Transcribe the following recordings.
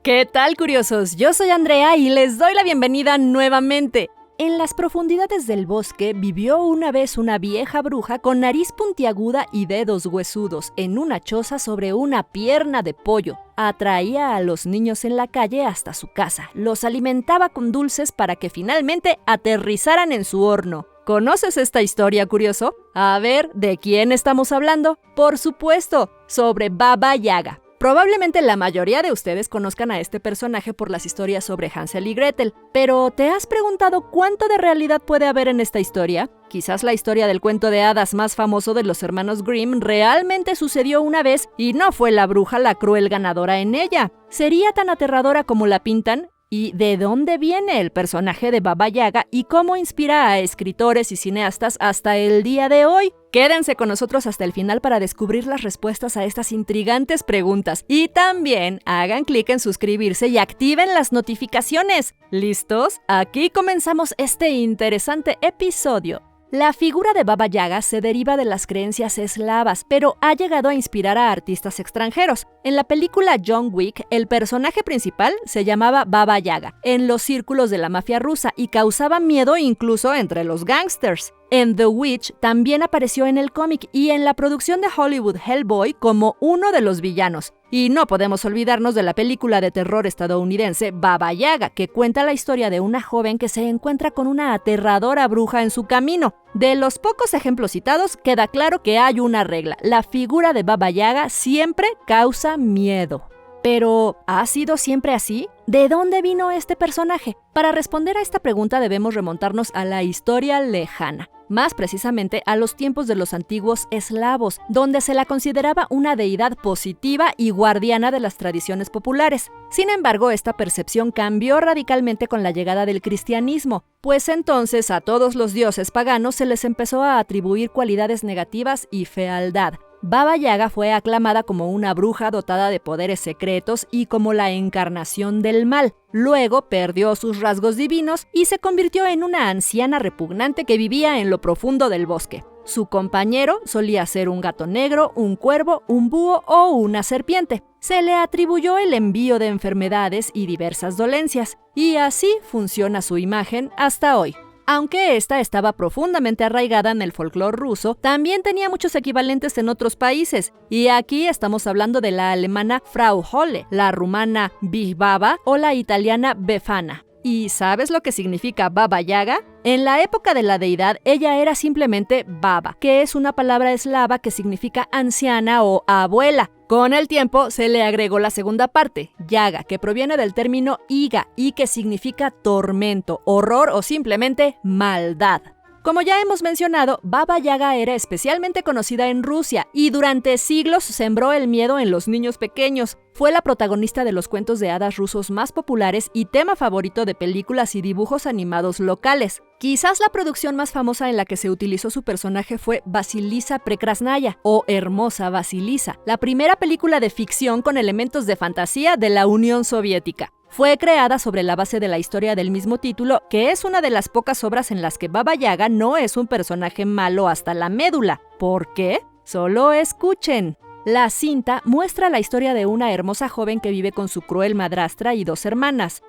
¿Qué tal, curiosos? Yo soy Andrea y les doy la bienvenida nuevamente. En las profundidades del bosque vivió una vez una vieja bruja con nariz puntiaguda y dedos huesudos en una choza sobre una pierna de pollo. Atraía a los niños en la calle hasta su casa, los alimentaba con dulces para que finalmente aterrizaran en su horno. ¿Conoces esta historia, curioso? A ver, ¿de quién estamos hablando? Por supuesto, sobre Baba Yaga. Probablemente la mayoría de ustedes conozcan a este personaje por las historias sobre Hansel y Gretel, pero ¿te has preguntado cuánto de realidad puede haber en esta historia? Quizás la historia del cuento de hadas más famoso de los hermanos Grimm realmente sucedió una vez y no fue la bruja la cruel ganadora en ella. ¿Sería tan aterradora como la pintan? ¿Y de dónde viene el personaje de Baba Yaga y cómo inspira a escritores y cineastas hasta el día de hoy? Quédense con nosotros hasta el final para descubrir las respuestas a estas intrigantes preguntas. Y también hagan clic en suscribirse y activen las notificaciones. ¿Listos? Aquí comenzamos este interesante episodio. La figura de Baba Yaga se deriva de las creencias eslavas, pero ha llegado a inspirar a artistas extranjeros. En la película John Wick, el personaje principal se llamaba Baba Yaga en los círculos de la mafia rusa y causaba miedo incluso entre los gángsters. En The Witch también apareció en el cómic y en la producción de Hollywood Hellboy como uno de los villanos. Y no podemos olvidarnos de la película de terror estadounidense Baba Yaga, que cuenta la historia de una joven que se encuentra con una aterradora bruja en su camino. De los pocos ejemplos citados, queda claro que hay una regla: la figura de Baba Yaga siempre causa miedo. Pero, ¿ha sido siempre así? ¿De dónde vino este personaje? Para responder a esta pregunta debemos remontarnos a la historia lejana, más precisamente a los tiempos de los antiguos eslavos, donde se la consideraba una deidad positiva y guardiana de las tradiciones populares. Sin embargo, esta percepción cambió radicalmente con la llegada del cristianismo, pues entonces a todos los dioses paganos se les empezó a atribuir cualidades negativas y fealdad. Baba Yaga fue aclamada como una bruja dotada de poderes secretos y como la encarnación del mal. Luego perdió sus rasgos divinos y se convirtió en una anciana repugnante que vivía en lo profundo del bosque. Su compañero solía ser un gato negro, un cuervo, un búho o una serpiente. Se le atribuyó el envío de enfermedades y diversas dolencias, y así funciona su imagen hasta hoy. Aunque esta estaba profundamente arraigada en el folclore ruso, también tenía muchos equivalentes en otros países, y aquí estamos hablando de la alemana Frau Holle, la rumana Big Baba o la italiana Befana. ¿Y sabes lo que significa Baba Yaga? En la época de la deidad, ella era simplemente Baba, que es una palabra eslava que significa anciana o abuela. Con el tiempo se le agregó la segunda parte, Yaga, que proviene del término Iga y que significa tormento, horror o simplemente maldad. Como ya hemos mencionado, Baba Yaga era especialmente conocida en Rusia y durante siglos sembró el miedo en los niños pequeños. Fue la protagonista de los cuentos de hadas rusos más populares y tema favorito de películas y dibujos animados locales. Quizás la producción más famosa en la que se utilizó su personaje fue Vasilisa Prekrasnaya, o Hermosa Vasilisa, la primera película de ficción con elementos de fantasía de la Unión Soviética. Fue creada sobre la base de la historia del mismo título, que es una de las pocas obras en las que Baba Yaga no es un personaje malo hasta la médula. ¿Por qué? Solo escuchen. La cinta muestra la historia de una hermosa joven que vive con su cruel madrastra y dos hermanas.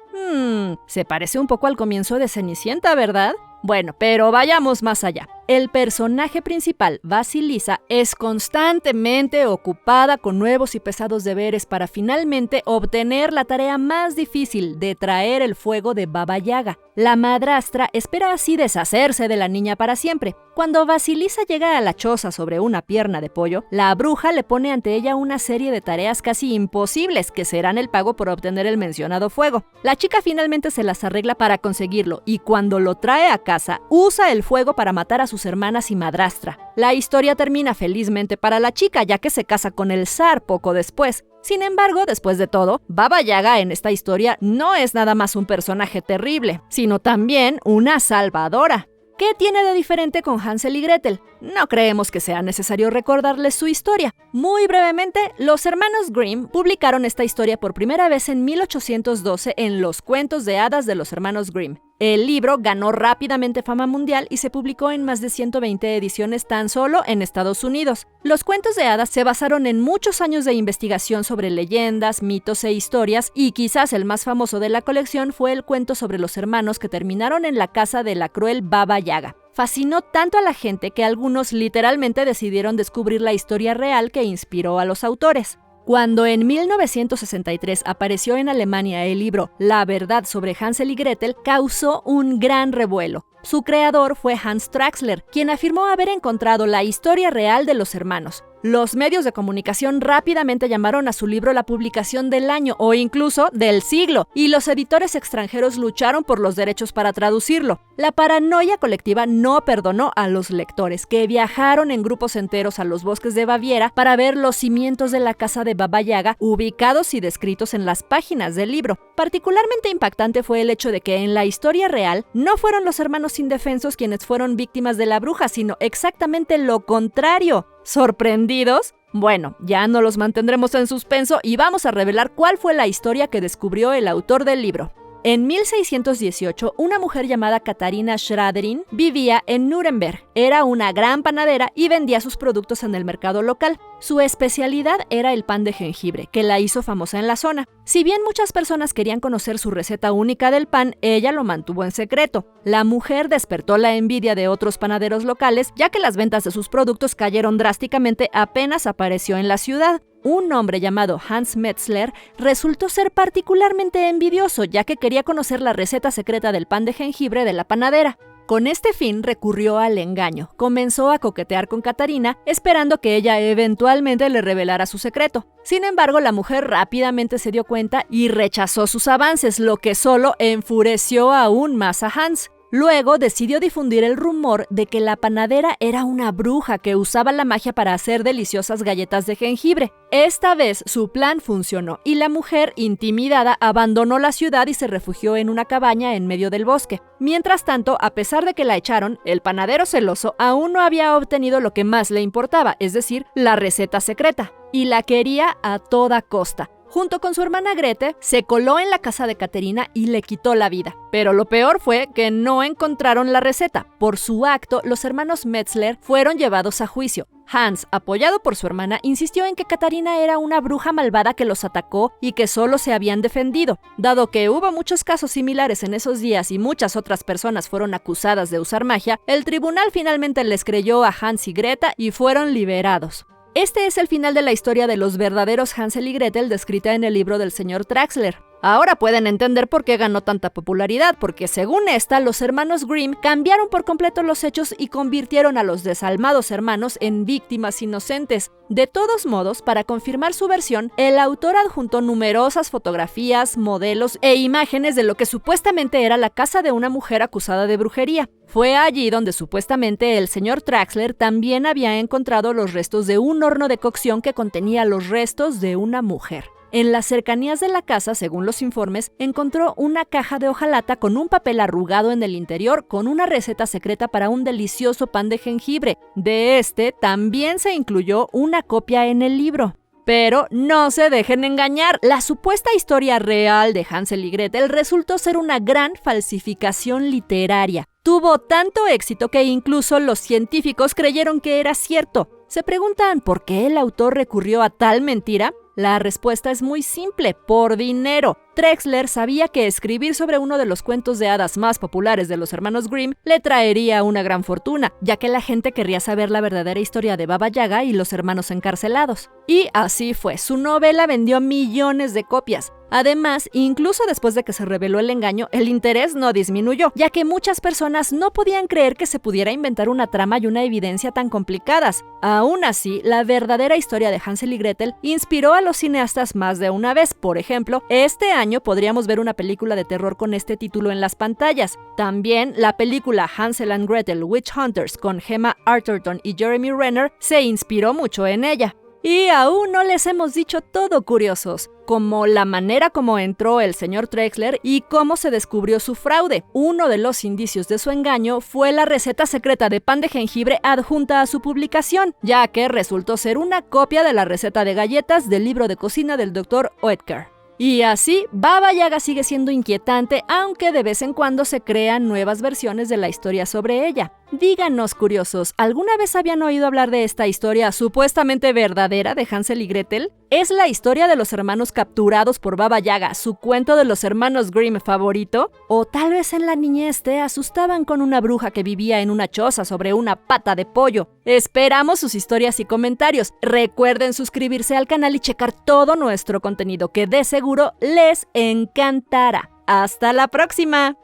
Se parece un poco al comienzo de Cenicienta, ¿verdad? Bueno, pero vayamos más allá. El personaje principal, Vasilisa, es constantemente ocupada con nuevos y pesados deberes para finalmente obtener la tarea más difícil de traer el fuego de Baba Yaga. La madrastra espera así deshacerse de la niña para siempre. Cuando Vasilisa llega a la choza sobre una pierna de pollo, la bruja le pone ante ella una serie de tareas casi imposibles que serán el pago por obtener el mencionado fuego. La chica finalmente se las arregla para conseguirlo y cuando lo trae a casa, usa el fuego para matar a sus hermanas y madrastra. La historia termina felizmente para la chica, ya que se casa con el zar poco después. Sin embargo, después de todo, Baba Yaga en esta historia no es nada más un personaje terrible, sino también una salvadora. ¿Qué tiene de diferente con Hansel y Gretel? No creemos que sea necesario recordarles su historia. Muy brevemente, los hermanos Grimm publicaron esta historia por primera vez en 1812 en Los cuentos de hadas de los hermanos Grimm. El libro ganó rápidamente fama mundial y se publicó en más de 120 ediciones tan solo en Estados Unidos. Los cuentos de hadas se basaron en muchos años de investigación sobre leyendas, mitos e historias, y quizás el más famoso de la colección fue el cuento sobre los hermanos que terminaron en la casa de la cruel Baba Yaga. Fascinó tanto a la gente que algunos literalmente decidieron descubrir la historia real que inspiró a los autores. Cuando en 1963 apareció en Alemania el libro La verdad sobre Hansel y Gretel, causó un gran revuelo. Su creador fue Hans Traxler, quien afirmó haber encontrado la historia real de los hermanos. Los medios de comunicación rápidamente llamaron a su libro la publicación del año o incluso del siglo, y los editores extranjeros lucharon por los derechos para traducirlo. La paranoia colectiva no perdonó a los lectores, que viajaron en grupos enteros a los bosques de Baviera para ver los cimientos de la casa de Baba Yaga ubicados y descritos en las páginas del libro. Particularmente impactante fue el hecho de que en la historia real no fueron los hermanos indefensos quienes fueron víctimas de la bruja, sino exactamente lo contrario. ¿Sorprendidos? Bueno, ya no los mantendremos en suspenso y vamos a revelar cuál fue la historia que descubrió el autor del libro. En 1618, una mujer llamada Katharina Schraderin vivía en Nuremberg. Era una gran panadera y vendía sus productos en el mercado local. Su especialidad era el pan de jengibre, que la hizo famosa en la zona. Si bien muchas personas querían conocer su receta única del pan, ella lo mantuvo en secreto. La mujer despertó la envidia de otros panaderos locales, ya que las ventas de sus productos cayeron drásticamente apenas apareció en la ciudad. Un hombre llamado Hans Metzler resultó ser particularmente envidioso, ya que quería conocer la receta secreta del pan de jengibre de la panadera. Con este fin recurrió al engaño. Comenzó a coquetear con Katharina, esperando que ella eventualmente le revelara su secreto. Sin embargo, la mujer rápidamente se dio cuenta y rechazó sus avances, lo que solo enfureció aún más a Hans. Luego decidió difundir el rumor de que la panadera era una bruja que usaba la magia para hacer deliciosas galletas de jengibre. Esta vez su plan funcionó y la mujer, intimidada, abandonó la ciudad y se refugió en una cabaña en medio del bosque. Mientras tanto, a pesar de que la echaron, el panadero celoso aún no había obtenido lo que más le importaba, es decir, la receta secreta, y la quería a toda costa. Junto con su hermana Grete, se coló en la casa de Katharina y le quitó la vida. Pero lo peor fue que no encontraron la receta. Por su acto, los hermanos Metzler fueron llevados a juicio. Hans, apoyado por su hermana, insistió en que Katharina era una bruja malvada que los atacó y que solo se habían defendido. Dado que hubo muchos casos similares en esos días y muchas otras personas fueron acusadas de usar magia, el tribunal finalmente les creyó a Hans y Greta y fueron liberados. Este es el final de la historia de los verdaderos Hansel y Gretel descrita en el libro del señor Traxler. Ahora pueden entender por qué ganó tanta popularidad, porque según esta, los hermanos Grimm cambiaron por completo los hechos y convirtieron a los desalmados hermanos en víctimas inocentes. De todos modos, para confirmar su versión, el autor adjuntó numerosas fotografías, modelos e imágenes de lo que supuestamente era la casa de una mujer acusada de brujería. Fue allí donde supuestamente el señor Traxler también había encontrado los restos de un horno de cocción que contenía los restos de una mujer. En las cercanías de la casa, según los informes, encontró una caja de hojalata con un papel arrugado en el interior con una receta secreta para un delicioso pan de jengibre. De este también se incluyó una copia en el libro. Pero no se dejen engañar, la supuesta historia real de Hansel y Gretel resultó ser una gran falsificación literaria. Tuvo tanto éxito que incluso los científicos creyeron que era cierto. ¿Se preguntan por qué el autor recurrió a tal mentira? La respuesta es muy simple: por dinero. Traxler sabía que escribir sobre uno de los cuentos de hadas más populares de los hermanos Grimm le traería una gran fortuna, ya que la gente querría saber la verdadera historia de Baba Yaga y los hermanos encarcelados. Y así fue, su novela vendió millones de copias. Además, incluso después de que se reveló el engaño, el interés no disminuyó, ya que muchas personas no podían creer que se pudiera inventar una trama y una evidencia tan complicadas. Aún así, la verdadera historia de Hansel y Gretel inspiró a los cineastas más de una vez. Por ejemplo, este año podríamos ver una película de terror con este título en las pantallas. También la película Hansel and Gretel Witch Hunters con Gemma Arterton y Jeremy Renner se inspiró mucho en ella. Y aún no les hemos dicho todo, curiosos, como la manera como entró el señor Traxler y cómo se descubrió su fraude. Uno de los indicios de su engaño fue la receta secreta de pan de jengibre adjunta a su publicación, ya que resultó ser una copia de la receta de galletas del libro de cocina del Dr. Oetker. Y así, Baba Yaga sigue siendo inquietante, aunque de vez en cuando se crean nuevas versiones de la historia sobre ella. Díganos, curiosos, ¿alguna vez habían oído hablar de esta historia supuestamente verdadera de Hansel y Gretel? ¿Es la historia de los hermanos capturados por Baba Yaga su cuento de los hermanos Grimm favorito? ¿O tal vez en la niñez te asustaban con una bruja que vivía en una choza sobre una pata de pollo? Esperamos sus historias y comentarios. Recuerden suscribirse al canal y checar todo nuestro contenido, que de seguro les encantará. ¡Hasta la próxima!